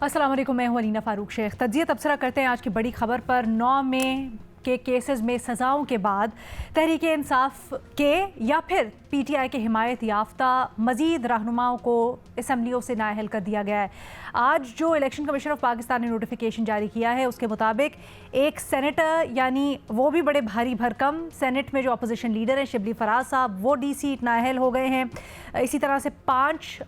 अस्सलाम वालेकुम, मैं हूं अलीना फारूक शेख। तज्जिया तबसरा करते हैं आज की बड़ी खबर पर। 9 मई के केसेस में सज़ाओं के बाद तहरीक इंसाफ के या फिर पीटीआई के हिमायत याफ्ता मज़ीद रहनुमाओं को असम्बलियों से नाअहल कर दिया गया है। आज जो इलेक्शन कमीशन ऑफ पाकिस्तान ने नोटिफिकेशन जारी किया है उसके मुताबिक एक सेनेटर, यानी वो भी बड़े भारी भरकम सेनेट में जो अपोजिशन लीडर हैं शिबली फराज साहब, वो डी सीट नाअहल हो गए हैं। इसी तरह से 5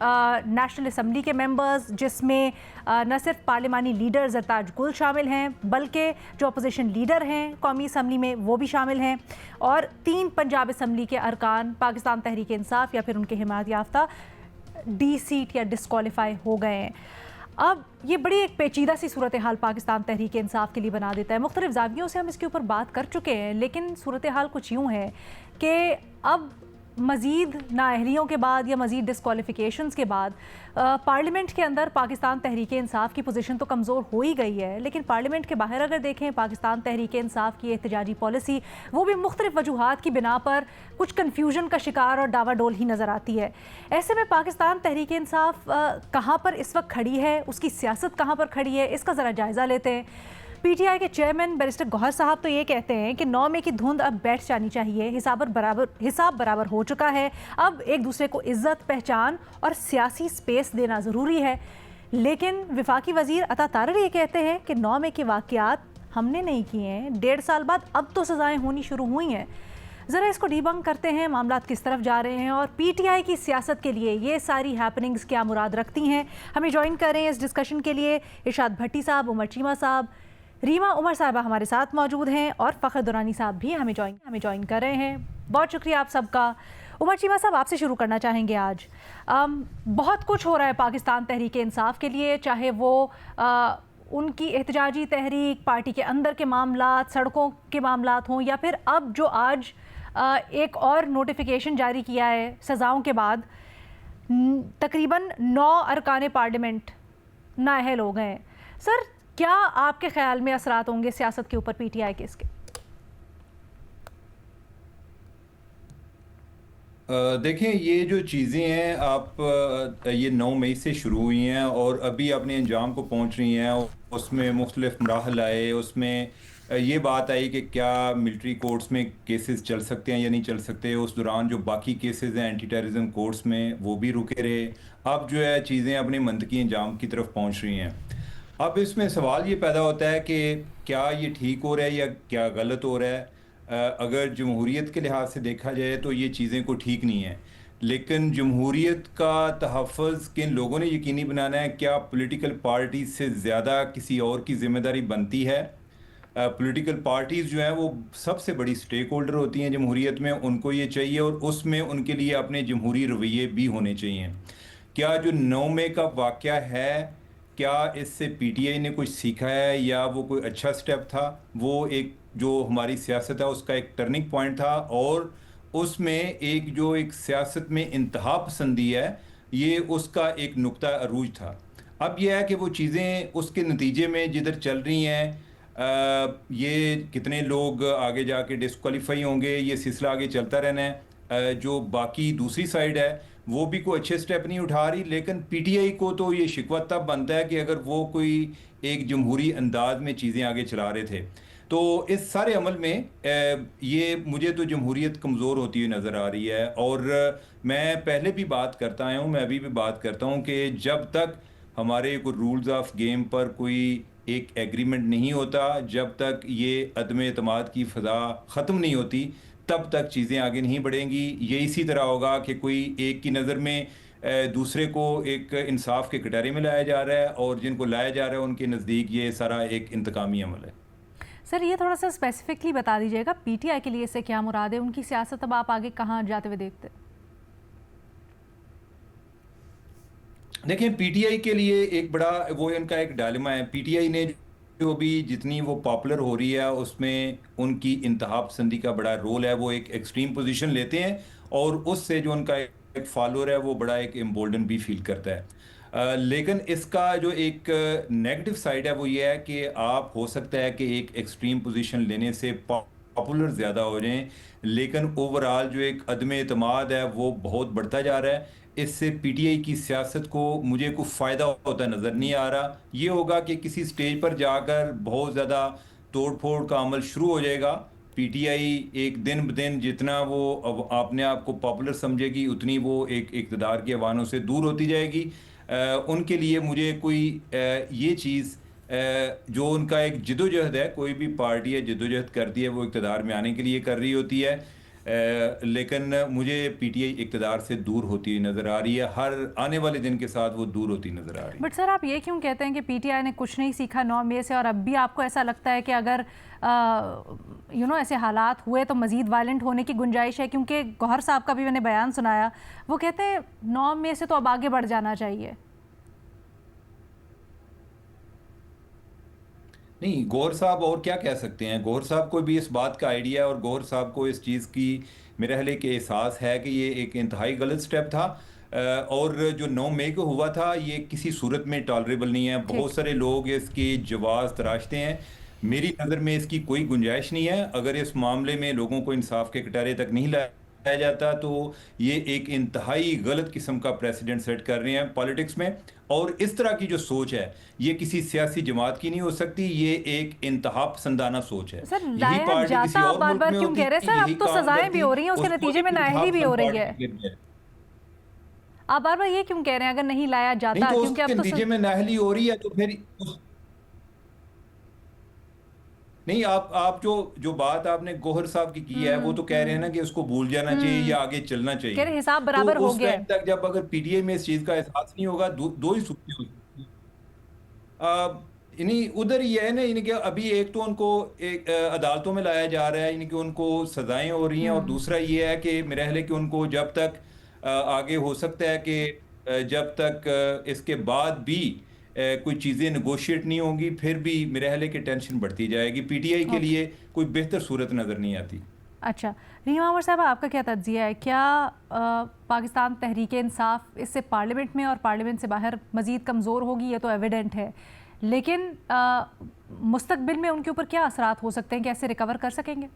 नेशनल असम्बली के मेंबर्स, जिसमें न सिर्फ पार्लिमानी लीडर जरताज गुल शामिल हैं बल्कि जो अपोजिशन लीडर हैं कौमी असम्बली में वो भी शामिल हैं, और 3 पंजाब असम्बली के अरकान पाकिस्तान तहरीक इंसाफ या फिर उनके हिमायत याफ्ता डी सीट या डिस्क्वालीफाई हो गए हैं। अब ये बड़ी एक पेचीदा सी सूरत हाल पाकिस्तान तहरीक इंसाफ के लिए बना देता है। मुख्तलिफ ज़ावियों से हम इसके ऊपर बात कर चुके हैं, लेकिन सूरत हाल कुछ यूँ है कि अब मज़ीद नाअहलियों के बाद या मज़ीद डिस्क्वालिफिकेशंस के बाद पार्लियामेंट के अंदर पाकिस्तान तहरीक इंसाफ की पोजीशन तो कमज़ोर हो ही गई है, लेकिन पार्लियामेंट के बाहर अगर देखें पाकिस्तान तहरीक इंसाफ की एहतजाजी पॉलिसी वो भी मुख्तलिफ वजूहात की बिना पर कुछ कन्फ्यूजन का शिकार और डावाडोल ही नज़र आती है। ऐसे में पाकिस्तान तहरीक इंसाफ कहाँ पर इस वक्त खड़ी है, उसकी सियासत कहाँ पर खड़ी है, इसका ज़रा जायज़ा लेते हैं। पीटीआई के चेयरमैन बैरिस्टर गौहर साहब तो ये कहते हैं कि 9 मई की धुंध अब बैठ जानी चाहिए, हिसाब बराबर हो चुका है, अब एक दूसरे को इज्जत, पहचान और सियासी स्पेस देना ज़रूरी है। लेकिन विफाकी वज़ीर अता तारर ये कहते हैं कि 9 मई के वाक़यात हमने नहीं किए हैं, 1.5 साल बाद अब तो सज़ाएँ होनी शुरू हुई हैं। ज़रा इसको डीबंक करते हैं, मामला किस तरफ जा रहे हैं और पीटीआई की सियासत के लिए ये सारी हैपनिंग्स क्या मुराद रखती हैं। हमें ज्वाइन कर रहे हैं इस डिस्कशन के लिए इरशाद भट्टी साहब, उमर चीमा साहब, रीमा उमर साहिबा हमारे साथ मौजूद हैं और फ़खर दुरानी साहब भी हमें ज्वाइन कर रहे हैं। बहुत शुक्रिया आप सबका। उमर चीमा साहब, आपसे शुरू करना चाहेंगे। आज बहुत कुछ हो रहा है पाकिस्तान तहरीक इंसाफ के लिए, चाहे वो उनकी एहतजाजी तहरीक, पार्टी के अंदर के मामलात, सड़कों के मामलात हों, या फिर अब जो आज एक और नोटिफिकेशन जारी किया है सज़ाओं के बाद, तकरीबन 9 अरकान पार्लियामेंट नाअहल हो गए हैं। सर, क्या आपके ख्याल में असरात होंगे सियासत के ऊपर पीटीआई के इसके? देखें, ये जो चीज़ें हैं आप ये 9 मई से शुरू हुई हैं और अभी अपने अंजाम को पहुंच रही हैं। उसमें मुख्तलिफ मराहल आए, उसमें ये बात आई कि क्या मिलिट्री कोर्ट्स में केसेस चल सकते हैं या नहीं चल सकते। उस दौरान जो बाकी केसेस हैं एंटी टेररिज्म कोर्ट्स में वो भी रुके रहे। अब जो है चीज़ें अपने मंतकी अंजाम की तरफ पहुँच रही हैं। अब इसमें सवाल ये पैदा होता है कि क्या ये ठीक हो रहा है या क्या गलत हो रहा है। अगर जमहूरियत के लिहाज से देखा जाए तो ये चीज़ें को ठीक नहीं है, लेकिन जमहूरियत का तहफ़्फ़ुज़ किन लोगों ने यकीनी बनाना है? क्या पॉलिटिकल पार्टीज से ज़्यादा किसी और की ज़िम्मेदारी बनती है? पॉलिटिकल पार्टीज़ जो हैं वो सबसे बड़ी स्टेक होल्डर होती हैं जमहूरियत में, उनको ये चाहिए और उसमें उनके लिए अपने जमहूरी रवैये भी होने चाहिए। क्या जो 9 मई का वाक़या है, क्या इससे पीटीआई ने कुछ सीखा है या वो कोई अच्छा स्टेप था? वो एक जो हमारी सियासत है उसका एक टर्निंग पॉइंट था और उसमें एक सियासत में इंतहा पसंदी है, ये उसका एक नुक्ता अरूज था। अब यह है कि वो चीज़ें उसके नतीजे में जिधर चल रही हैं, ये कितने लोग आगे जाके डिस्क्वालीफाई होंगे, ये सिलसिला आगे चलता रहना है। जो बाकी दूसरी साइड है वो भी कोई अच्छे स्टेप नहीं उठा रही, लेकिन पीटीआई को तो ये शिकवा तब बनता है कि अगर वो कोई एक जमहूरी अंदाज में चीज़ें आगे चला रहे थे। तो इस सारे अमल में ये मुझे तो जमहूरियत कमज़ोर होती हुई नज़र आ रही है। और मैं पहले भी बात करता आया हूँ, मैं अभी भी बात करता हूँ कि जब तक हमारे कोई रूल्स ऑफ गेम पर कोई एक एग्रीमेंट नहीं होता, जब तक ये अदम एतमाद की फ़ज़ा ख़त्म नहीं होती, तब तक चीज़ें आगे नहीं बढ़ेंगी। ये इसी तरह होगा कि कोई एक की नज़र में दूसरे को एक इंसाफ के कटहरे में लाया जा रहा है और जिनको लाया जा रहा है उनके नज़दीक ये सारा एक इंतकामी अमल है। सर, ये थोड़ा सा स्पेसिफिकली बता दीजिएगा पीटीआई के लिए इससे क्या मुराद है, उनकी सियासत अब आप आगे कहाँ जाते हुए देखते हैं? देखें, पीटीआई के लिए एक बड़ा वो इनका एक डायलेमा है। पीटीआई ने जो भी जितनी वो पॉपुलर हो रही है उसमें उनकी इंतहा पसंदी का बड़ा रोल है। वो एक एक्सट्रीम पोजीशन लेते हैं और उससे जो उनका एक फॉलोअर है वो बड़ा एक एम्बोल्डन भी फील करता है। लेकिन इसका जो एक नेगेटिव साइड है वो ये है कि आप हो सकता है कि एक एक्सट्रीम पोजीशन लेने से पॉपुलर ज़्यादा हो जाएं, लेकिन ओवरऑल जो एक अदम एतमाद है वो बहुत बढ़ता जा रहा है। اس سے پی ٹی آئی کی سیاست کو مجھے کوئی فائدہ ہوتا نظر نہیں آ رہا. یہ ہوگا کہ کسی سٹیج پر جا کر بہت زیادہ توڑ پھوڑ کا عمل شروع ہو جائے گا. پی ٹی آئی ایک دن بدن جتنا وہ اپنے آپ کو پاپولر سمجھے گی اتنی وہ ایک اقتدار کے ایوانوں سے دور ہوتی جائے گی. ان کے لیے مجھے کوئی یہ چیز جو ان کا ایک جدوجہد ہے، کوئی بھی پارٹی ہے جدوجہد کرتی ہے وہ اقتدار میں آنے کے لیے کر رہی ہوتی ہے، لیکن مجھے پی ٹی آئی اقتدار سے دور ہوتی ہوئی نظر آ رہی ہے. ہر آنے والے دن کے ساتھ وہ دور ہوتی نظر آ رہی ہے. بٹ سر آپ یہ کیوں کہتے ہیں کہ پی ٹی آئی نے کچھ نہیں سیکھا 9 مئی سے، اور اب بھی آپ کو ایسا لگتا ہے کہ اگر ایسے حالات ہوئے تو مزید وائلنٹ ہونے کی گنجائش ہے؟ کیونکہ گوہر صاحب کا بھی میں نے بیان سنایا، وہ کہتے ہیں 9 مئی سے تو اب آگے بڑھ جانا چاہیے. نہیں، گوہر صاحب اور کیا کہہ سکتے ہیں؟ گوہر صاحب کو بھی اس بات کا آئیڈیا ہے، اور گوہر صاحب کو اس چیز کی میرے حال کے احساس ہے کہ یہ ایک انتہائی غلط سٹیپ تھا، اور جو 9 مئی کو ہوا تھا یہ کسی صورت میں ٹالریبل نہیں ہے. ٹھیک. بہت سارے لوگ اس کی جواز تراشتے ہیں. میری نظر میں اس کی کوئی گنجائش نہیں ہے. اگر اس معاملے میں لوگوں کو انصاف کے کٹارے تک نہیں لایا جاتا تو یہ ایک انتہائی غلط قسم کا پریسیڈنٹ سیٹ کر رہے ہیں پالیٹکس میں. اور اس طرح کی جو سوچ ہے یہ کسی سیاسی جماعت کی نہیں ہو سکتی، یہ ایک انتہا پسندانہ سوچ ہے. سر یہی لایا پارٹی کسی جاتا اور بار ملک بار میں کیوں ہوتی، کہہ رہے ہیں سر؟ یہی اب تو کام سزائیں بھی کرتی، ہو رہی ہیں، اس کے اس کو نتیجے میں ایک انتہا نااہلی بھی ہو پسند رہی ہے. پارٹی گر گئے. آپ بار بار یہ کیوں کہہ رہے ہیں اگر نہیں لایا نہیں جاتا؟ تو اس کیونکہ کے اب تو نتیجے میں نااہلی ہو رہی ہے تو پھر نہیں، آپ جو بات آپ نے گوہر صاحب کی ہے وہ تو کہہ رہے ہیں نا کہ اس کو بھول جانا چاہیے یا آگے چلنا کہہ چاہیے. رہے حساب برابر تو ہو اس گیا ہے. ٹائم تک جب اگر پی ٹی آئی میں اس چیز کا احساس نہیں ہوگا، دو ہی صورتیں ہو سکتی ہیں. یعنی ادھر یہ ہے نا، یعنی کہ ابھی ایک تو ان کو ایک عدالتوں میں لایا جا رہا ہے، یعنی کہ ان کو سزائیں ہو رہی ہیں، اور دوسرا یہ ہے کہ میرا خیال ہے کہ ان کو جب تک آگے ہو سکتا ہے کہ جب تک اس کے بعد بھی کوئی چیزیں نیگوشیٹ نہیں ہوں گی، پھر بھی میرا خیال ہے کہ ٹینشن بڑھتی جائے گی. پی ٹی آئی کے اوکے. لیے کوئی بہتر صورت نظر نہیں آتی. اچھا رحیم عامر صاحب، آپ کا کیا تجزیہ ہے؟ کیا پاکستان تحریک انصاف اس سے پارلیمنٹ میں اور پارلیمنٹ سے باہر مزید کمزور ہوگی؟ یہ تو ایویڈنٹ ہے، لیکن مستقبل میں ان کے اوپر کیا اثرات ہو سکتے ہیں؟ کیسے ریکور کر سکیں گے؟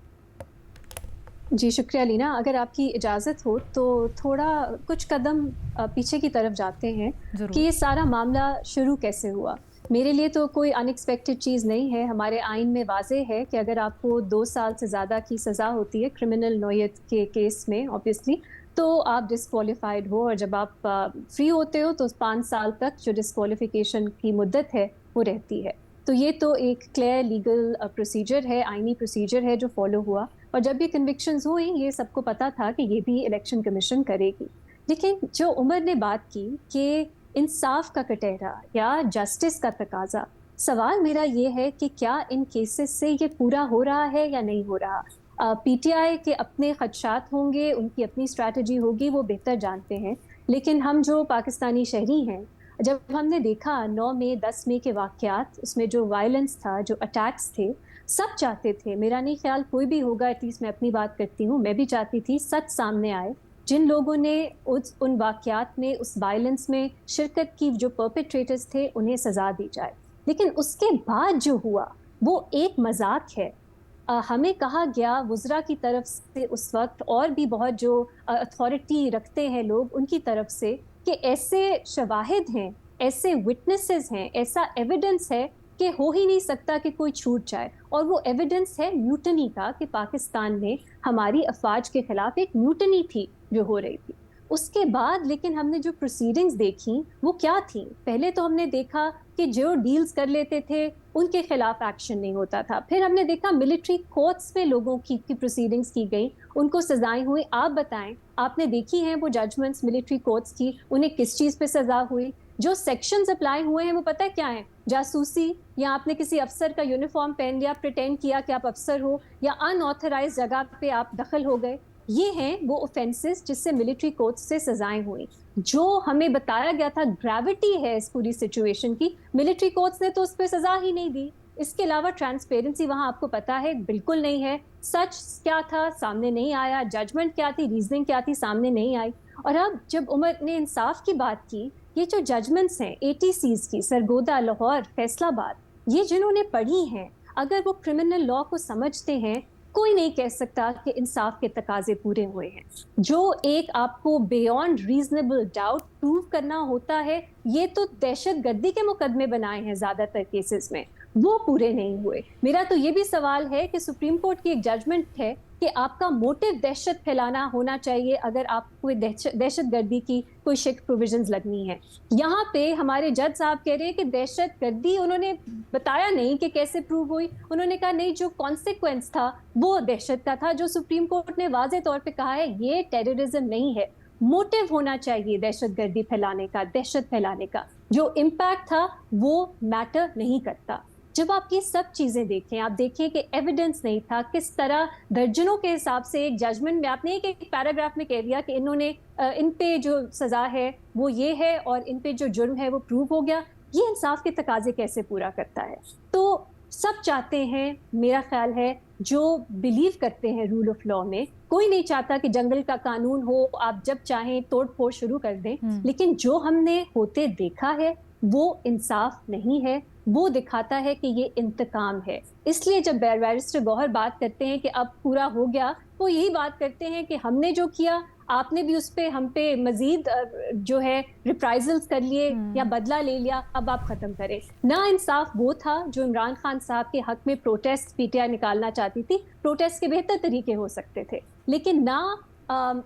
جی شکریہ لینا. اگر آپ کی اجازت ہو تو تھوڑا کچھ قدم پیچھے کی طرف جاتے ہیں کہ ضرور. یہ سارا معاملہ شروع کیسے ہوا. میرے لیے تو کوئی ان ایکسپیکٹڈ چیز نہیں ہے. ہمارے آئین میں واضح ہے کہ اگر آپ کو 2 سال سے زیادہ کی سزا ہوتی ہے کرمنل نوعیت کے کیس میں obviously، تو آپ ڈسکوالیفائڈ ہو، اور جب آپ فری ہوتے ہو تو 5 سال تک جو ڈسکوالیفیکیشن کی مدت ہے وہ رہتی ہے. تو یہ تو ایک کلیئر لیگل پروسیجر ہے، آئینی پروسیجر ہے جو فالو ہوا. اور جب یہ کنوکشنز ہوئیں یہ سب کو پتا تھا کہ یہ بھی الیکشن کمیشن کرے گی. لیکن جو عمر نے بات کی کہ انصاف کا کٹہرا یا جسٹس کا تقاضا، سوال میرا یہ ہے کہ کیا ان کیسز سے یہ پورا ہو رہا ہے یا نہیں ہو رہا؟ پی ٹی آئی کے اپنے خدشات ہوں گے، ان کی اپنی اسٹریٹجی ہوگی، وہ بہتر جانتے ہیں. لیکن ہم جو پاکستانی شہری ہیں، جب ہم نے دیکھا 9 مئی 10 مئی کے واقعات، اس میں جو وائلنس تھا، جو اٹیکس تھے، سب چاہتے تھے، میرا نہیں خیال کوئی بھی ہوگا، ایٹ لیسٹ میں اپنی بات کرتی ہوں، میں بھی چاہتی تھی سچ سامنے آئے. جن لوگوں نے ان واقعات میں، اس وائلنس میں شرکت کی، جو پرپیٹریٹرز تھے، انہیں سزا دی جائے. لیکن اس کے بعد جو ہوا وہ ایک مذاق ہے. ہمیں کہا گیا وزراء کی طرف سے اس وقت، اور بھی بہت جو اتھارٹی رکھتے ہیں لوگ ان کی طرف سے، کہ ایسے شواہد ہیں، ایسے وٹنسز ہیں، ایسا ایویڈنس ہے کہ ہو ہی نہیں سکتا کہ کوئی چھوٹ جائے. اور وہ ایویڈنس ہے میوٹنی کا، کہ پاکستان میں ہماری افواج کے خلاف ایک میوٹنی تھی جو ہو رہی تھی. اس کے بعد لیکن ہم نے جو پروسیڈنگز دیکھیں وہ کیا تھیں؟ پہلے تو ہم نے دیکھا کہ جو ڈیلز کر لیتے تھے ان کے خلاف ایکشن نہیں ہوتا تھا. پھر ہم نے دیکھا ملٹری کورٹس میں لوگوں کی پروسیڈنگز کی گئی، ان کو سزائیں ہوئی. آپ بتائیں، آپ نے دیکھی ہیں وہ ججمنٹس ملٹری کورٹس کی، انہیں کس چیز پہ سزا ہوئی؟ جو سیکشنز اپلائی ہوئے ہیں وہ پتہ ہے کیا ہیں؟ جاسوسی، یا آپ نے کسی افسر کا یونیفارم پہن لیا، پریٹینڈ کیا کہ آپ افسر ہو، یا ان آتھرائز جگہ پہ آپ دخل ہو گئے. یہ ہیں وہ اوفینسز جس سے ملٹری کورٹس سے سزائیں ہوئیں. جو ہمیں بتایا گیا تھا گریوٹی ہے اس پوری سچویشن کی، ملٹری کورٹس نے تو اس پہ سزا ہی نہیں دی. اس کے علاوہ ٹرانسپیرنسی وہاں آپ کو پتا ہے بالکل نہیں ہے. سچ کیا تھا سامنے نہیں آیا، ججمنٹ کیا تھی، ریزننگ کیا تھی سامنے نہیں آئی. اور اب جب عمر نے انصاف کی بات کی، یہ جو ججمنٹس ہیں ATCs کی، سرگودا، لاہور، فیصل آباد، یہ جنہوں نے پڑھی ہیں، اگر وہ کرمنل لا کو سمجھتے ہیں، कोई नहीं कह सकता कि इंसाफ के तकाजे पूरे हुए हैं। जो एक आपको बियॉन्ड रीजनेबल डाउट प्रूव करना होता है, ये तो दहशत गर्दी के मुकदमे बनाए हैं ज़्यादातर केसेस में, वो पूरे नहीं हुए। मेरा तो ये भी सवाल है कि सुप्रीम कोर्ट की एक जजमेंट है कि आपका मोटिव दहशत फैलाना होना चाहिए अगर आपको दहशत गर्दी की कोई शिक प्रोविजंस लगनी है। यहाँ पे हमारे जज साहब कह रहे हैं कि दहशत गर्दी उन्होंने बताया नहीं कि कैसे प्रूव हुई। उन्होंने कहा नहीं, जो कॉन्सिक्वेंस था वो दहशत का था। जो सुप्रीम कोर्ट ने वाज़े तौर पे कहा है ये टेररिज्म नहीं है, मोटिव होना चाहिए दहशत गर्दी फैलाने का, दहशत फैलाने का। जो इम्पैक्ट था वो मैटर नहीं करता। जब आप ये सब चीजें देखें, आप देखिए कि एविडेंस नहीं था, किस तरह दर्जनों के हिसाब से एक जजमेंट में आपने एक पैराग्राफ में कह दिया कि इन्होंने इन पे जो सजा है वो ये है और इन पे जो जुर्म है वो प्रूव हो गया। ये इंसाफ के तकाजे कैसे पूरा करता है? तो सब चाहते हैं, मेरा ख्याल है, जो बिलीव करते हैं रूल ऑफ लॉ में, कोई नहीं चाहता कि जंगल का कानून हो, आप जब चाहें तोड़ फोड़ शुरू कर दें। लेकिन जो हमने होते देखा है वो इंसाफ नहीं है, वो दिखाता है कि ये इंतकाम है। इसलिए जब बैरिस्टर गौहर बात करते हैं कि अब पूरा हो गया, वो यही बात करते हैं कि हमने जो किया आपने भी उस पे हम पे मजीद जो है रिप्राइजल्स कर लिए या बदला ले लिया, अब आप खत्म करें। ना इंसाफ वो था जो इमरान खान साहब के हक में प्रोटेस्ट पीटीआई निकालना चाहती थी, प्रोटेस्ट के बेहतर तरीके हो सकते थे, लेकिन ना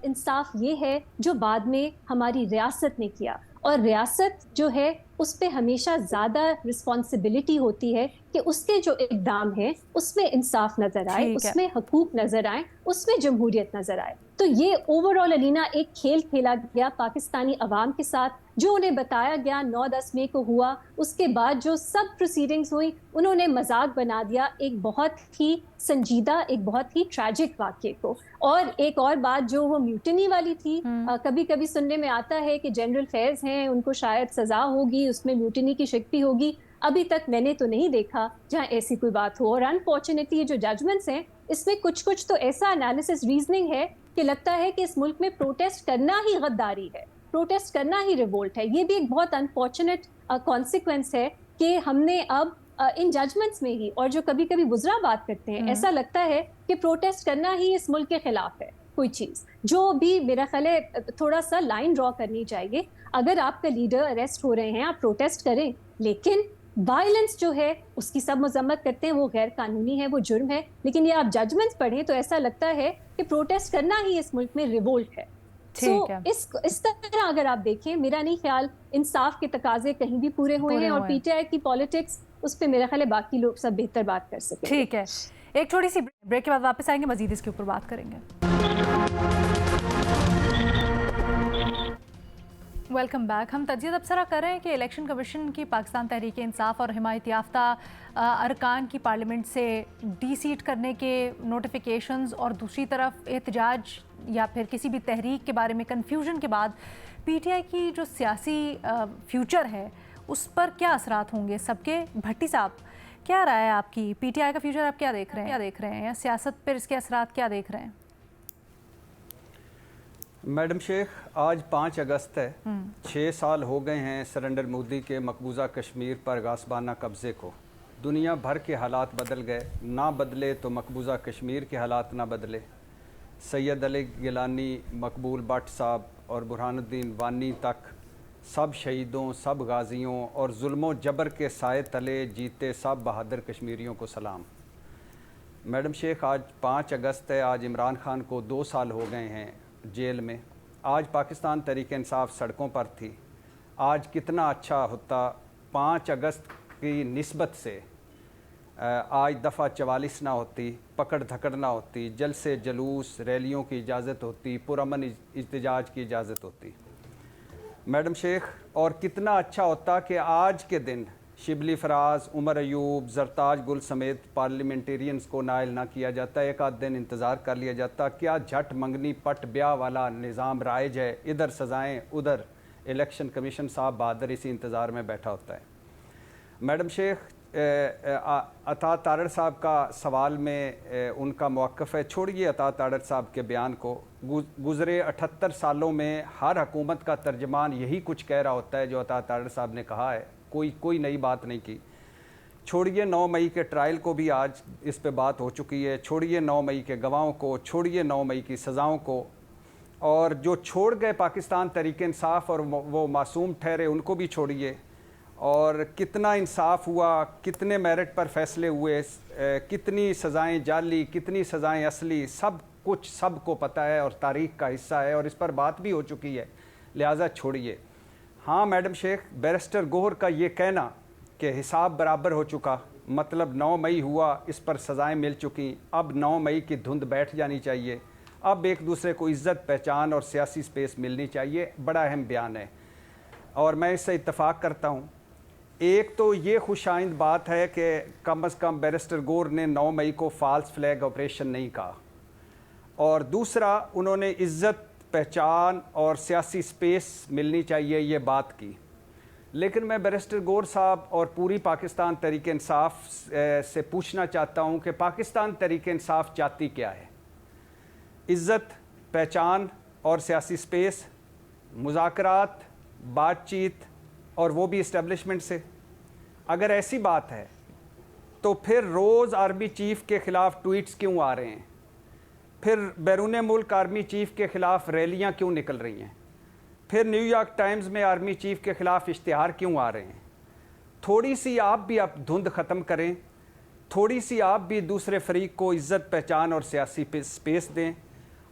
इंसाफ ये है जो बाद में हमारी रियासत ने किया। और रियासत जो है उस पे हमेशा ज़्यादा रिस्पॉन्सिबिलिटी होती है कि उसके जो इक़दाम है उसमें इंसाफ नज़र आए, उसमें हकूक नज़र आए, उसमें जमहूरियत नज़र आए। तो ये ओवरऑल अलीना एक खेल खेला गया पाकिस्तानी अवाम के साथ, जो उन्हें बताया गया 9-10 मई को हुआ, उसके बाद जो सब प्रोसीडिंग्स हुई उन्होंने मजाक बना दिया एक बहुत ही संजीदा, एक बहुत ही ट्रैजिक वाक़ये को। और एक और बात जो वो म्यूटनी वाली थी, कभी कभी सुनने में आता है कि जनरल फेयर्स हैं उनको शायद सज़ा होगी, उसमें म्यूटनी की शिक भी होगी। अभी तक मैंने तो नहीं देखा जहाँ ऐसी कोई बात हो। और अनफॉर्चुनेटली जो जजमेंट्स हैं इसमें कुछ कुछ तो ऐसा एनालिसिस रीजनिंग है कि लगता है कि इस मुल्क में प्रोटेस्ट करना ही गद्दारी है, प्रोटेस्ट करना ही रिवोल्ट है। ये भी एक बहुत अनफॉर्चुनेट कॉन्सिक्वेंस है कि हमने अब इन जजमेंट्स में ही, और जो कभी कभी बुजरा बात करते हैं, ऐसा लगता है कि प्रोटेस्ट करना ही इस मुल्क के खिलाफ है कोई चीज़, जो भी मेरा ख्याल है थोड़ा सा लाइन ड्रॉ करनी चाहिए। अगर आपका लीडर अरेस्ट हो रहे हैं आप प्रोटेस्ट करें, लेकिन वायलेंस जो है उसकी सब मजम्मत करते हैं, वो गैर कानूनी है, वो जुर्म है। लेकिन ये आप जजमेंट्स पढ़ें तो ऐसा लगता है कि प्रोटेस्ट करना ही इस मुल्क में रिवोल्ट है। इस तरह अगर आप देखें, मेरा नहीं ख्याल इंसाफ के तकाजे कहीं भी पूरे हुए हैं। और पीटीआई की पॉलिटिक्स, उस पर मेरा ख्याल है बाकी लोग सब बेहतर बात कर सकें। ठीक है, एक छोटी सी ब्रेक के बाद वापस आएंगे, मजीद इसके ऊपर बात करेंगे। Welcome back. हम तजिया तबसरा कर रहे हैं कि इलेक्शन कमीशन की पाकिस्तान तहरीक इंसाफ और हिमायत याफ्ता अरकान की पार्लियामेंट से डी सीट करने के नोटिफिकेशंस और दूसरी तरफ एहतजाज या फिर किसी भी तहरीक के बारे में कन्फ्यूजन के बाद पीटीआई की जो सियासी फ्यूचर है उस पर क्या असरात होंगे सबके? भट्टी साहब, क्या राय है आपकी? पीटीआई का फ्यूचर आप क्या देख रहे हैं या सियासत पर इसके असरात क्या देख रहे हैं? मैडम शेख, आज 5 अगस्त है। 6 साल हो गए हैं सरेंडर मोदी के मकबूजा कश्मीर पर गासबाना कब्ज़े को। दुनिया भर के हालात बदल गए, ना बदले तो मकबूजा कश्मीर के हालात ना बदले। सैयद अली गिलानी, मकबूल भट्ट साहब और बुरहानुद्दीन वानी तक सब शहीदों, सब गाजियों और जुल्मों जबर के साए तले जीते सब बहादुर कश्मीरियों को सलाम। मैडम शेख, आज 5 अगस्त है। आज इमरान खान को 2 साल हो गए हैं जेल में। आज पाकिस्तान तहरीक इंसाफ सड़कों पर थी। आज कितना अच्छा होता 5 अगस्त की निस्बत से आज दफ़ा 44 ना होती, पकड़ धकड़ ना होती, जलसे जलूस रैलियों की इजाज़त होती, पुरअमन इहतजाज की इजाज़त होती मैडम शेख। और कितना अच्छा होता कि आज के दिन शिबली फराज, उमर अयूब, जरताज गुल समेत पार्लियामेंटेरियंस को नायल ना किया जाता, एक आध दिन इंतज़ार कर लिया जाता। क्या झट मंगनी पट ब्याह वाला निज़ाम राइज है? इधर सज़ाएँ, उधर इलेक्शन कमीशन साहब बहादुर इसी इंतज़ार में बैठा होता है। मैडम शेख, अता तारड़ साहब का सवाल में उनका मौक़िफ़ है, छोड़िए अता तारड़ साहब के बयान को। गुज़रे 78 सालों में हर हुकूमत का तर्जमान यही कुछ कह रहा होता है जो अता तारड़ साहब ने कहा है, कोई नई बात नहीं की। छोड़िए 9 मई के ट्रायल को भी आज इस पे बात हो चुकी है, छोड़िए 9 मई के गवाहों को, छोड़िए 9 मई की सज़ाओं को, और जो छोड़ गए पाकिस्तान तहरीक इंसाफ और वो मासूम ठहरे उनको भी छोड़िए। और कितना इंसाफ हुआ, कितने मेरिट पर फैसले हुए, कितनी सज़ाएं जाली, कितनी सज़ाएं असली, सब कुछ सबको पता है और तारीख़ का हिस्सा है और इस पर बात भी हो चुकी है, लिहाजा छोड़िए। हाँ मैडम शेख, बैरिस्टर गोहर का ये कहना कि हिसाब बराबर हो चुका, मतलब 9 मई हुआ, इस पर सज़ाएं मिल चुकी, अब 9 मई की धुंध बैठ जानी चाहिए, अब एक दूसरे को इज़्ज़त, पहचान और सियासी स्पेस मिलनी चाहिए, बड़ा अहम बयान है और मैं इससे इत्तफ़ाक़ करता हूँ। एक तो ये खुशाइंद बात है कि कम अज़ कम बैरिस्टर गोहर ने 9 मई को फ़ाल्स फ्लैग ऑपरेशन नहीं कहा, और दूसरा उन्होंने इज़्ज़त, पहचान और सियासी स्पेस मिलनी चाहिए ये बात की। लेकिन मैं बैरिस्टर गोहर साहब और पूरी पाकिस्तान तहरीक इंसाफ से पूछना चाहता हूँ कि पाकिस्तान तहरीक इंसाफ चाहती क्या है? इज़्ज़त, पहचान और सियासी स्पेस, मुज़ाकरात, बातचीत और वो भी इस्टेब्लिशमेंट से? अगर ऐसी बात है तो फिर रोज़ आर्मी चीफ़ के ख़िलाफ़ ट्वीट्स क्यों आ रहे हैं? फिर बैरून मुल्क आर्मी चीफ़ के ख़िलाफ़ रैलियां क्यों निकल रही हैं? फिर न्यूयॉर्क टाइम्स में आर्मी चीफ़ के ख़िलाफ़ इश्तिहार क्यों आ रहे हैं? थोड़ी सी आप भी अब धुंध ख़त्म करें, थोड़ी सी आप भी दूसरे फरीक को इज़्ज़त, पहचान और सियासी स्पेस दें,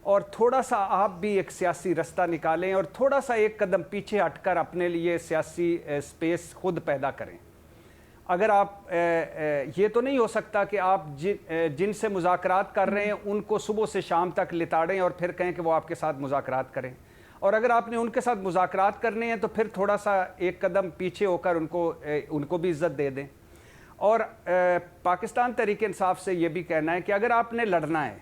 और थोड़ा सा आप भी एक सियासी रास्ता निकालें और थोड़ा सा एक कदम पीछे हटकर अपने लिए सियासी स्पेस खुद पैदा करें। अगर आप ये तो नहीं हो सकता कि आप जिनसे मुज़ाकरात कर रहे हैं उनको सुबह से शाम तक लिताड़ें और फिर कहें कि वो आपके साथ मुज़ाकरात करें, और अगर आपने उनके साथ मुज़ाकरात करने हैं तो फिर थोड़ा सा एक कदम पीछे होकर उनको भी इज़्ज़त दे दें। और पाकिस्तान तहरीक इंसाफ से ये भी कहना है कि अगर आपने लड़ना है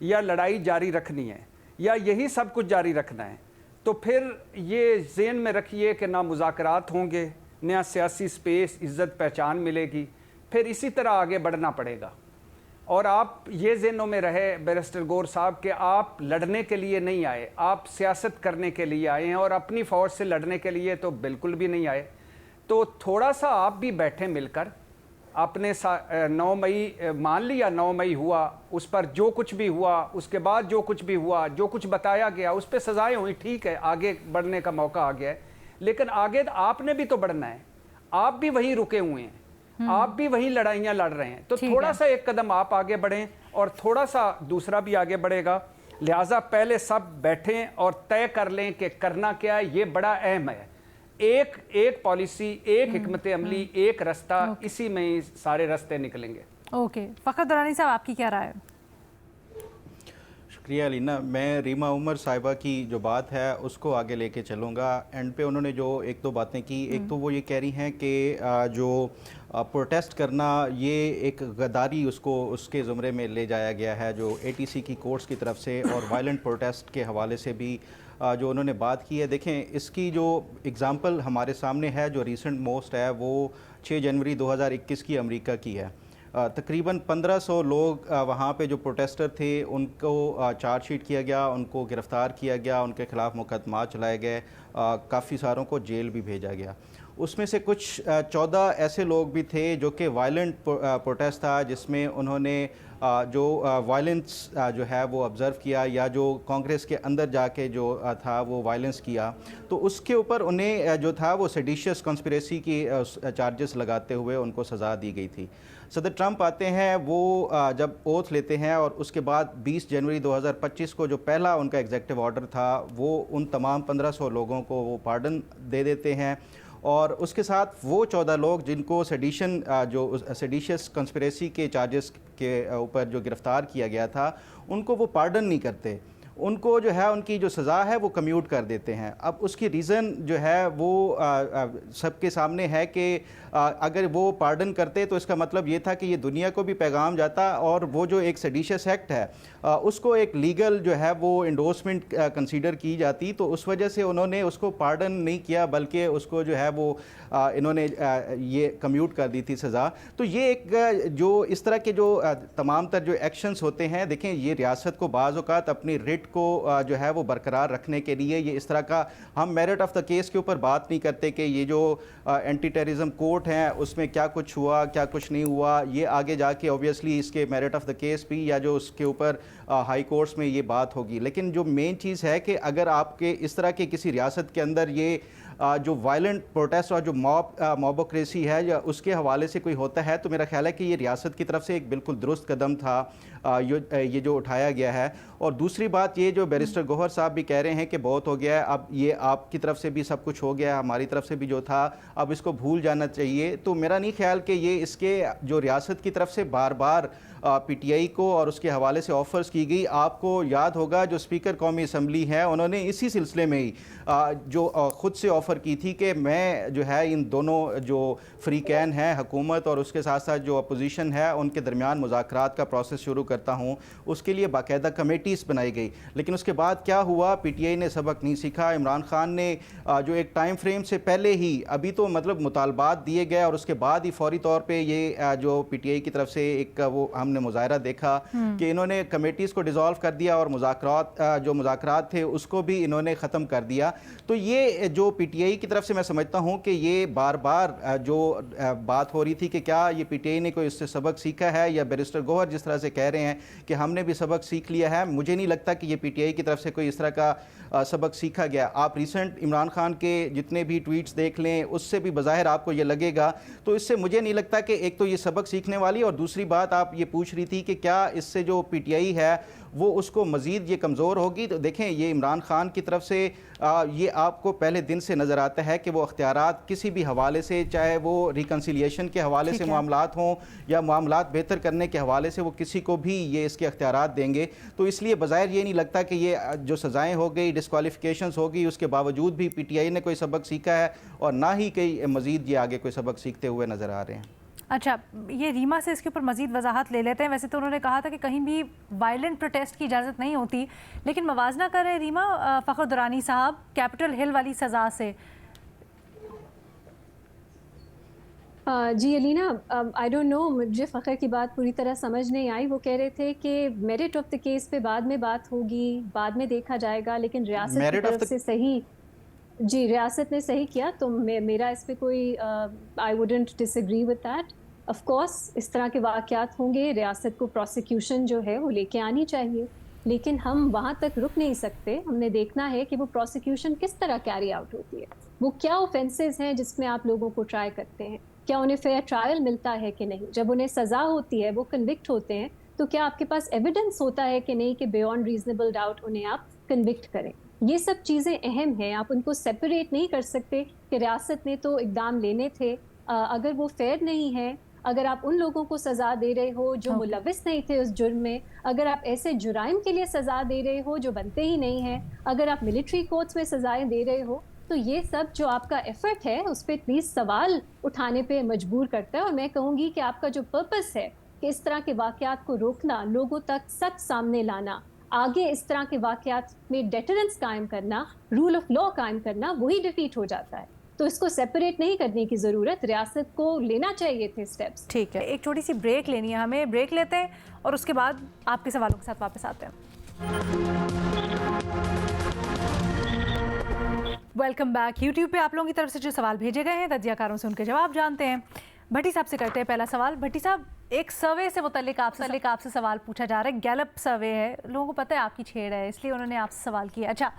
या लड़ाई जारी रखनी है या यही सब कुछ जारी रखना है तो फिर ये ज़हन में रखिए कि ना मुज़ाकरात होंगे, नया सियासी स्पेस, इज़्ज़त, पहचान मिलेगी, फिर इसी तरह आगे बढ़ना पड़ेगा। और आप ये ज़हनों में रहे बैरिस्टर गोहर साहब कि आप लड़ने के लिए नहीं आए, आप सियासत करने के लिए आए हैं और अपनी फ़ौज से लड़ने के लिए तो बिल्कुल भी नहीं आए। तो थोड़ा सा आप भी बैठे मिलकर अपने 9 मई, मान लिया 9 मई हुआ, उस पर जो कुछ भी हुआ, उसके बाद जो कुछ भी हुआ, जो कुछ बताया गया उस पर सज़ाएँ हुई, ठीक है, आगे बढ़ने का मौका आ गया है, लेकिन आगे आपने भी तो बढ़ना है। आप भी वहीं रुके हुए हैं, आप भी वहीं लड़ाइयाँ लड़ रहे हैं, तो थोड़ा सा एक कदम आप आगे बढ़ें और थोड़ा सा दूसरा भी आगे बढ़ेगा। लिहाजा पहले सब बैठें और तय कर लें कि करना क्या है, ये बड़ा अहम है। एक पॉलिसी, एक हिकमत अमली, एक रास्ता, इसी में ही सारे रास्ते निकलेंगे। ओके, फ़खर दुरानी साहब आपकी क्या राय है? शुक्रिया अलीना। मैं रीमा उमर साहिबा की जो बात है उसको आगे लेके चलूँगा। एंड पे उन्होंने जो एक दो बातें की, एक तो वो ये कह रही हैं कि जो प्रोटेस्ट करना ये एक गद्दारी उसके ज़ुमरे में ले जाया गया है जो ATC की कोर्ट्स की तरफ से, और वायलेंट प्रोटेस्ट के हवाले से भी जो उन्होंने बात की है। देखें, इसकी जो एग्ज़ाम्पल हमारे सामने है, जो रीसेंट मोस्ट है, वो 6 जनवरी 2021 की अमेरिका की है। तकरीबन 1500 लोग वहाँ पे जो प्रोटेस्टर थे उनको चार्जशीट किया गया, उनको गिरफ़्तार किया गया, उनके ख़िलाफ़ मुकदमा चलाए गए, काफ़ी सारों को जेल भी भेजा गया। उसमें से कुछ 14 ऐसे लोग भी थे जो कि वायलेंट प्रोटेस्ट था, जिसमें उन्होंने जो वायलेंस जो है वो ऑब्ज़र्व किया, या जो कांग्रेस के अंदर जाके जो था वो वायलेंस किया, तो उसके ऊपर उन्हें जो था वो सेडिशियस कॉन्स्पिरेसी की चार्जेस लगाते हुए उनको सज़ा दी गई थी। सदर ट्रंप आते हैं, वो जब ओथ लेते हैं और उसके बाद 20 जनवरी 2025 को जो पहला उनका एग्जेक्टिव ऑर्डर था वो उन तमाम 1500 लोगों को वो पार्डन दे देते हैं, और उसके साथ वो 14 लोग जिनको सेडिशियस कंस्पिरेसी के चार्जेस के ऊपर जो गिरफ़्तार किया गया था उनको वो पार्डन नहीं करते, उनको जो है उनकी जो सज़ा है वो कम्यूट कर देते हैं। अब उसकी रीज़न जो है वो सबके सामने है कि अगर वो पार्डन करते तो इसका मतलब ये था कि ये दुनिया को भी पैगाम जाता, और वो जो एक सेडिशियस एक्ट है उसको एक लीगल जो है वो इंडोर्समेंट कंसीडर की जाती, तो उस वजह से उन्होंने उसको पार्डन नहीं किया, बल्कि उसको जो है वो इन्होंने ये कम्यूट कर दी थी सज़ा। तो ये एक जो इस तरह के जो तमाम तर जो एक्शंस होते हैं, देखें ये रियासत को बाज़ औक़ात अपनी रिट डिबेट को जो है वो बरकरार रखने के लिए ये इस तरह का, हम मेरिट ऑफ द केस के ऊपर बात नहीं करते कि ये जो एंटी टेररिज्म कोर्ट हैं उसमें क्या कुछ हुआ क्या कुछ नहीं हुआ, ये आगे जाके ऑब्वियसली इसके मेरिट ऑफ द केस भी या जो उसके ऊपर हाई कोर्ट्स में ये बात होगी। लेकिन जो मेन चीज़ है कि अगर आपके इस तरह के किसी रियासत के अंदर ये जो वायलेंट प्रोटेस्ट और जो मॉबोक्रेसी है या उसके हवाले से कोई होता है, तो मेरा ख्याल है कि ये रियासत की तरफ से एक बिल्कुल दुरुस्त कदम था ये जो उठाया गया है। और दूसरी बात ये जो बैरिस्टर गौहर साहब भी कह रहे हैं कि बहुत हो गया है, अब ये आपकी तरफ से भी सब कुछ हो गया है, हमारी तरफ से भी जो था अब इसको भूल जाना चाहिए, तो मेरा नहीं ख्याल कि ये इसके जो रियासत की तरफ से बार बार पीटीआई को और उसके हवाले से ऑफ़र्स की गई। आपको याद होगा जो स्पीकर कौमी असम्बली है उन्होंने इसी सिलसिले में ही जो ख़ुद से ऑफ़र की थी कि मैं जो है इन दोनों जो फ्रीकैन हैं हुकूमत और उसके साथ साथ जो अपोजिशन है उनके दरमियान मुज़ाकरात का प्रोसेस शुरू करता हूँ, उसके लिए बाकायदा कमेटीज़ बनाई गई। लेकिन उसके बाद क्या हुआ, पीटीआई ने सबक नहीं सीखा। इमरान खान ने जो एक टाइम फ्रेम से पहले ही अभी तो मतलब मुतालबात दिए गए और उसके बाद ही फौरी तौर पर ये जो पीटीआई की तरफ से एक वो हमने मुज़ाहरा देखा कि इन्होंने कमेटीज़ को डिसॉल्व कर दिया और जो मुज़ाकरात थे उसको भी इन्होंने ख़त्म कर दिया। तो ये जो पीटीआई की तरफ से मैं समझता हूँ कि ये बार बार जो बात हो रही थी कि क्या ये पीटीआई ने कोई इससे सबक सीखा है, या बैरिस्टर गौहर जिस तरह से कह रहे हैं कि हमने भी सबक सीख लिया है, मुझे नहीं लगता कि ये पीटीआई की तरफ से कोई इस तरह का सबक सीखा गया। आप रिसेंट इमरान खान के जितने भी ट्वीट्स देख लें उससे भी बज़ाहिर आपको ये लगेगा, तो इससे मुझे नहीं लगता कि एक तो ये सबक सीखने वाली, और दूसरी बात आप ये पूछ रही थी कि क्या इससे जो पीटीआई है वो उसको मज़ीद ये कमज़ोर होगी। तो देखें ये इमरान खान की तरफ से ये आपको पहले दिन से नज़र आता है कि वो अख्तियारात किसी भी हवाले से, चाहे वो रिकन्सिलिएशन के हवाले से मामलात हों या मामलात बेहतर करने के हवाले से, वो किसी को भी ये इसके अख्तियारात देंगे। तो इसलिए बज़ाहिर ये नहीं लगता कि ये जो सज़ाएँ हो गई, डिस्क्वालिफिकेशंस हो गई, उसके बावजूद भी पीटीआई ने कोई सबक सीखा है और ना ही कई मज़ीद ये आगे कोई सबक सीखते हुए नज़र आ रहे हैं। अच्छा, ये रीमा से इसके ऊपर मज़ीद वजाहत ले लेते हैं। वैसे तो उन्होंने कहा था कि कहीं भी वायलेंट प्रोटेस्ट की इजाज़त नहीं होती, लेकिन मवाजना कर रहे हैं रीमा फ़खर दुरानी साहब कैपिटल हिल वाली सज़ा से। जी अलीना, आई डोंट नो, मुझे फ़खर की बात पूरी तरह समझ नहीं आई। वो कह रहे थे कि मेरिट ऑफ द केस पे बाद में बात होगी, बाद में देखा जाएगा, लेकिन रियासत की तरफ से सही, जी रियासत ने सही किया, तो मेरा इस पे कोई I wouldn't disagree with that. Of course इस तरह के वाक़यात होंगे, रियासत को प्रोसिक्यूशन जो है वो लेके आनी चाहिए, लेकिन हम वहाँ तक रुक नहीं सकते। हमने देखना है कि वो प्रोसिक्यूशन किस तरह कैरी आउट होती है, वो क्या ऑफेंसेस हैं जिसमें आप लोगों को ट्राई करते हैं, क्या उन्हें फेयर ट्रायल मिलता है कि नहीं, जब उन्हें सज़ा होती है, वो कन्विक्ट होते हैं, तो क्या आपके पास एविडेंस होता है कि नहीं कि बियॉन्ड रीजनेबल डाउट उन्हें आप कन्विक्ट करें। ये सब चीज़ें अहम हैं, आप उनको सेपरेट नहीं कर सकते कि रियासत ने तो इक़दाम लेने थे, अगर वो फेयर नहीं है, अगर आप उन लोगों को सज़ा दे रहे हो जो मुलविस नहीं थे उस जुर्म में, अगर आप ऐसे जुराइम के लिए सज़ा दे रहे हो जो बनते ही नहीं हैं, अगर आप मिलिट्री कोर्ट्स में सज़ाएं दे रहे हो, तो ये सब जो आपका एफर्ट है उस पर प्लीज़ सवाल उठाने पे मजबूर करता है। और मैं कहूँगी कि आपका जो पर्पस है कि इस तरह के वाक़यात को रोकना, लोगों तक सच सामने लाना, आगे इस तरह के वाक़यात में डेटरेंस कायम करना, रूल ऑफ लॉ कायम करना, वही डिफीट हो जाता है। तो इसको सेपरेट नहीं करने की ज़रूरत, रियासत को लेना चाहिए थे स्टेप्स। ठीक है, एक छोटी सी ब्रेक लेनी है हमें, ब्रेक लेते हैं और उसके बाद आपके सवालों के साथ वापस आते हैं। Welcome back. यूट्यूब पे आप लोगों की तरफ से जो सवाल भेजे गए हैं, तज्जियाकारों से उनके जवाब जानते हैं। भट्टी साहब से करते हैं पहला सवाल। भट्टी साहब, एक सर्वे से मुतल्लिक आपसे सवाल पूछा जा रहा है। गैलप सर्वे है, लोगों को पता है आपकी छेड़ है, इसलिए उन्होंने आपसे सवाल किया। अच्छा,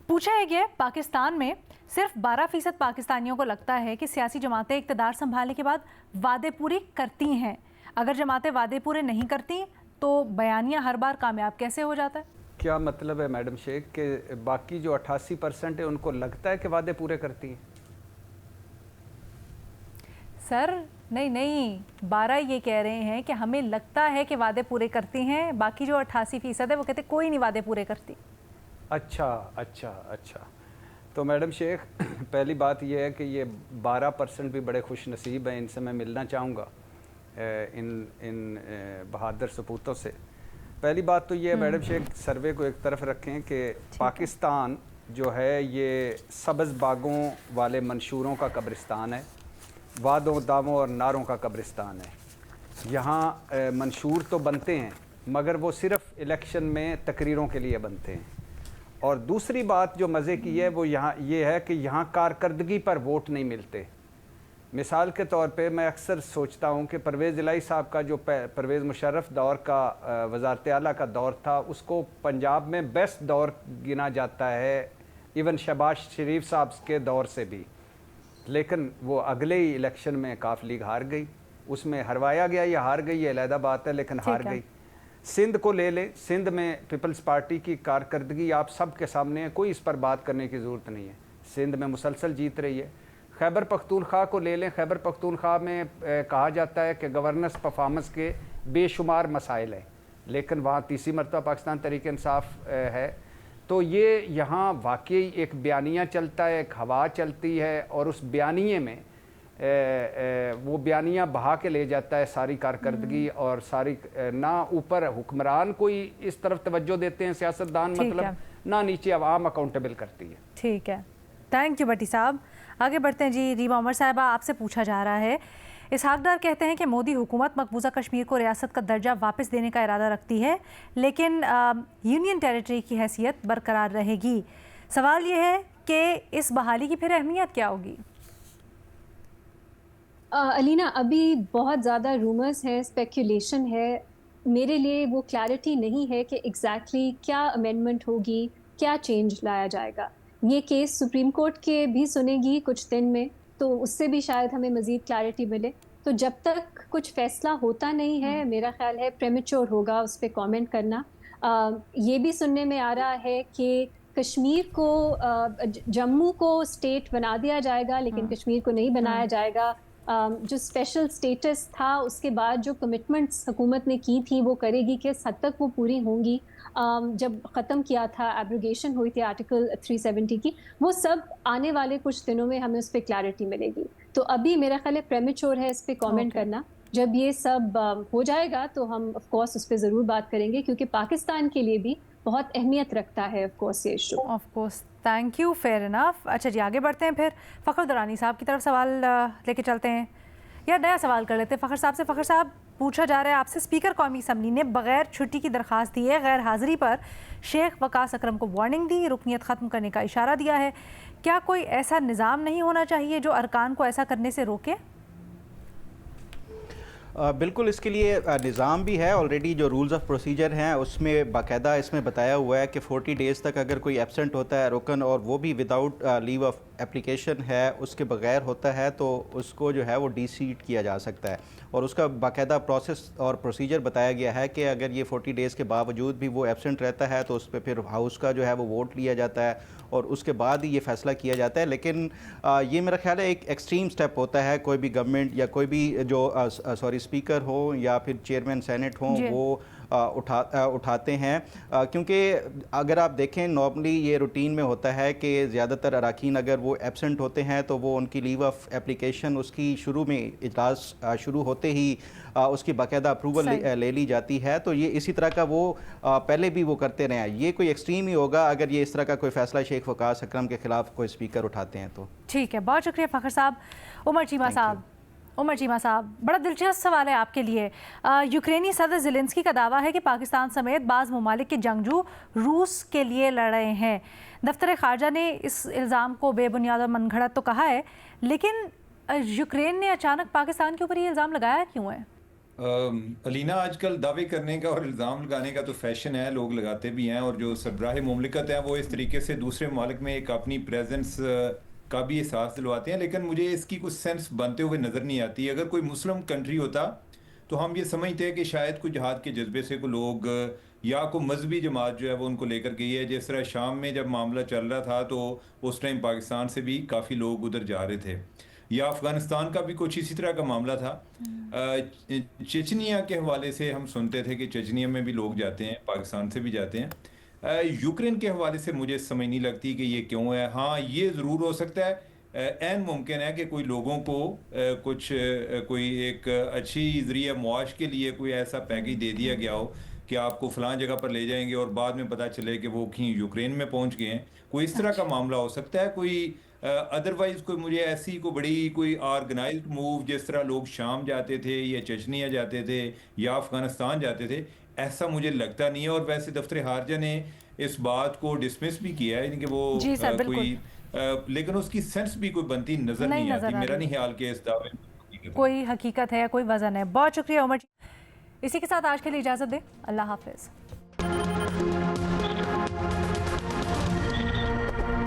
पूछा है कि पाकिस्तान में सिर्फ 12% पाकिस्तानियों को लगता है कि सियासी जमातें इक़्तिदार संभालने के बाद वादे पूरी करती हैं। अगर जमातें वादे पूरे नहीं करती तो बयानिया हर बार कामयाब कैसे हो जाता है? क्या मतलब है मैडम शेख कि बाकी जो 88% है उनको लगता है कि वादे पूरे करती हैं? सर नहीं, 12 ये कह रहे हैं कि हमें लगता है कि वादे पूरे करती हैं, बाकी जो 88% है वो कहते कोई नहीं वादे पूरे करती। अच्छा। तो मैडम शेख, पहली बात यह है कि ये 12% भी बड़े खुश नसीब हैं, इनसे मैं मिलना चाहूँगा, इन बहादुर सपूतों से। पहली बात तो ये है मैडम शेख, सर्वे को एक तरफ रखें कि पाकिस्तान जो है ये सब्ज़ बागों वाले मंशूरों का कब्रिस्तान है, वादों दावों और नारों का कब्रिस्तान है। यहाँ मंशूर तो बनते हैं مگر وہ صرف الیکشن میں تقریروں کے لیے بنتے ہیں. اور دوسری بات جو مزے کی ہے وہ یہاں یہ ہے کہ یہاں کارکردگی پر ووٹ نہیں ملتے. مثال کے طور پہ میں اکثر سوچتا ہوں کہ پرویز الہی صاحب کا جو پرویز مشرف دور کا وزارت اعلیٰ کا دور تھا اس کو پنجاب میں بیسٹ دور گنا جاتا ہے ایون شہباز شریف صاحب کے دور سے بھی. لیکن وہ اگلے ہی الیکشن میں کاف لیگ ہار گئی. اس میں ہروایا گیا یا ہار گئی یہ علیحدہ بات ہے لیکن ہار گئی. سندھ کو لے لیں, سندھ میں پیپلز پارٹی کی کارکردگی آپ سب کے سامنے ہے, کوئی اس پر بات کرنے کی ضرورت نہیں ہے. سندھ میں مسلسل جیت رہی ہے. خیبر پختونخوا کو لے لیں, خیبر پختونخوا میں کہا جاتا ہے کہ گورننس پرفارمنس کے بے شمار مسائل ہیں لیکن وہاں تیسری مرتبہ پاکستان تحریک انصاف ہے. تو یہ یہاں واقعی ایک بیانیہ چلتا ہے, ایک ہوا چلتی ہے اور اس بیانیے میں وہ بیانیہ بہا کے لے جاتا ہے ساری کارکردگی اور ساری نہ اوپر حکمران کوئی اس طرف توجہ دیتے ہیں سیاستدان مطلب نہ نیچے عوام اکاؤنٹیبل کرتی ہے. ٹھیک ہے, تھینک یو بٹی صاحب. آگے بڑھتے ہیں جی. ریما عمر صاحبہ, آپ سے پوچھا جا رہا ہے, اسحاق ڈار کہتے ہیں کہ مودی حکومت مقبوضہ کشمیر کو ریاست کا درجہ واپس دینے کا ارادہ رکھتی ہے لیکن یونین ٹیریٹری کی حیثیت برقرار رہے گی. سوال یہ ہے کہ اس بحالی کی پھر اہمیت کیا ہوگی؟ علینا, ابھی بہت زیادہ رومرز ہیں, اسپیکولیشن ہے. میرے لیے وہ کلیئرٹی نہیں ہے کہ ایگزیکٹلی کیا امینڈمنٹ ہوگی, کیا چینج لایا جائے گا. یہ کیس سپریم کورٹ کے بھی سنے گی کچھ دن میں, تو اس سے بھی شاید ہمیں مزید کلیئرٹی ملے. تو جب تک کچھ فیصلہ ہوتا نہیں ہے میرا خیال ہے پریمیچور ہوگا اس پہ کامنٹ کرنا. یہ بھی سننے میں آ رہا ہے کہ کشمیر کو, جموں کو اسٹیٹ بنا دیا جائے گا لیکن کشمیر کو نہیں بنایا جائے گا. جو اسپیشل اسٹیٹس تھا اس کے بعد جو کمٹمنٹس حکومت نے کی تھی وہ کرے گی, کس حد تک وہ پوری ہوں گی. جب ختم کیا تھا, ایبروگیشن ہوئی تھی آرٹیکل 370 کی, وہ سب آنے والے کچھ دنوں میں ہمیں اس پہ کلیئرٹی ملے گی. تو ابھی میرا خیال ہے پریمیچور ہے اس پہ کامنٹ کرنا. جب یہ سب ہو جائے گا تو ہم آف کورس اس پہ ضرور بات کریں گے کیونکہ پاکستان کے لیے بھی بہت اہمیت رکھتا ہے آف کورس یہ issue. Of course, thank you, fair enough. اچھا جی, آگے بڑھتے ہیں. پھر فخر درانی صاحب کی طرف سوال لے کے چلتے ہیں, یا نیا سوال کر لیتے ہیں فخر صاحب سے. فخر صاحب, پوچھا جا رہا ہے آپ سے, اسپیکر قومی اسمبلی نے بغیر چھٹی کی درخواست دی ہے, غیر حاضری پر شیخ وقاص اکرم کو وارننگ دی, رکنیت ختم کرنے کا اشارہ دیا ہے. کیا کوئی ایسا نظام نہیں ہونا چاہیے جو ارکان کو ایسا کرنے سے روکے؟ بالکل, اس کے لیے نظام بھی ہے آلریڈی. جو رولز آف پروسیجر ہیں اس میں باقاعدہ اس میں بتایا ہوا ہے کہ 40 ڈیز تک اگر کوئی ایبسنٹ ہوتا ہے رکن, اور وہ بھی وداؤٹ لیو آف اپلیکیشن ہے, اس کے بغیر ہوتا ہے, تو اس کو جو ہے وہ ڈی سیٹ کیا جا سکتا ہے. اور اس کا باقاعدہ پروسیس اور پروسیجر بتایا گیا ہے کہ اگر یہ 40 ڈیز کے باوجود بھی وہ ایبسنٹ رہتا ہے تو اس پہ پھر ہاؤس کا جو ہے وہ ووٹ لیا جاتا ہے اور اس کے بعد ہی یہ فیصلہ کیا جاتا ہے. لیکن یہ میرا خیال ہے ایک ایکسٹریم سٹیپ ہوتا ہے. کوئی بھی گورنمنٹ یا کوئی بھی جو اسپیکر ہو یا پھر چیئرمین سینٹ ہوں وہ اٹھاتے ہیں, کیونکہ اگر آپ دیکھیں نارملی یہ روٹین میں ہوتا ہے کہ زیادہ تر اراکین اگر وہ ایبسنٹ ہوتے ہیں تو وہ ان کی لیو آف اپلیکیشن اس کی شروع میں اجلاس شروع ہوتے ہی اس کی باقاعدہ اپروول لے لی جاتی ہے. تو یہ اسی طرح کا وہ پہلے بھی وہ کرتے رہے ہیں. یہ کوئی ایکسٹریم ہی ہوگا اگر یہ اس طرح کا کوئی فیصلہ شیخ وقاص اکرم کے خلاف کوئی اسپیکر اٹھاتے ہیں تو. ٹھیک ہے, بہت شکریہ فخر صاحب. عمر چیمہ صاحب, بڑا دلچسپ سوال ہے آپ کے لیے. یوکرینی صدر زیلنسکی کا دعویٰ ہے کہ پاکستان سمیت بعض ممالک کے جنگجو روس کے لیے لڑ رہے ہیں. دفتر خارجہ نے اس الزام کو بے بنیاد اور من گھڑت تو کہا ہے, لیکن یوکرین نے اچانک پاکستان کے اوپر یہ الزام لگایا کیوں ہے؟ علینا, آج کل دعوے کرنے کا اور الزام لگانے کا تو فیشن ہے, لوگ لگاتے بھی ہیں, اور جو سربراہ مملکت ہیں وہ اس طریقے سے دوسرے ممالک میں ایک اپنی پریزنس کا بھی احساس دلواتے ہیں. لیکن مجھے اس کی کچھ سینس بنتے ہوئے نظر نہیں آتی. اگر کوئی مسلم کنٹری ہوتا تو ہم یہ سمجھتے ہیں کہ شاید کوئی جہاد کے جذبے سے کوئی لوگ یا کوئی مذہبی جماعت جو ہے وہ ان کو لے کر گئی ہے. جس طرح شام میں جب معاملہ چل رہا تھا تو اس ٹائم پاکستان سے بھی کافی لوگ ادھر جا رہے تھے, یا افغانستان کا بھی کچھ اسی طرح کا معاملہ تھا. چچنیا کے حوالے سے ہم سنتے تھے کہ چچنیا میں بھی لوگ جاتے ہیں, پاکستان سے بھی جاتے ہیں. یوکرین کے حوالے سے مجھے سمجھ نہیں لگتی کہ یہ کیوں ہے. ہاں, یہ ضرور ہو سکتا ہے, عین ممکن ہے کہ کوئی لوگوں کو کوئی ایک اچھی ذریعہ معاش کے لیے کوئی ایسا پیکیج دے دیا گیا ہو کہ آپ کو فلاں جگہ پر لے جائیں گے اور بعد میں پتہ چلے کہ وہ کہیں یوکرین میں پہنچ گئے ہیں. کوئی اس طرح کا معاملہ ہو سکتا ہے. کوئی ادروائز کوئی مجھے ایسی کوئی بڑی کوئی آرگنائزڈ موو جس طرح لوگ شام جاتے تھے یا چچنیا جاتے تھے یا افغانستان جاتے تھے، ایسا مجھے لگتا نہیں ہے. اور ویسے دفتر خارجہ نے اس بات کو ڈسمس بھی کیا ہے کہ وہ جی سر، بالکل. کوئی لیکن اس کی سینس بھی کوئی بنتی نظر نہیں آتی. میرا نہیں خیال کہ اس دعوے میں کوئی حقیقت ہے، کوئی وزن ہے. بہت شکریہ عمر. اسی کے ساتھ آج کے لیے اجازت دیں. اللہ حافظ.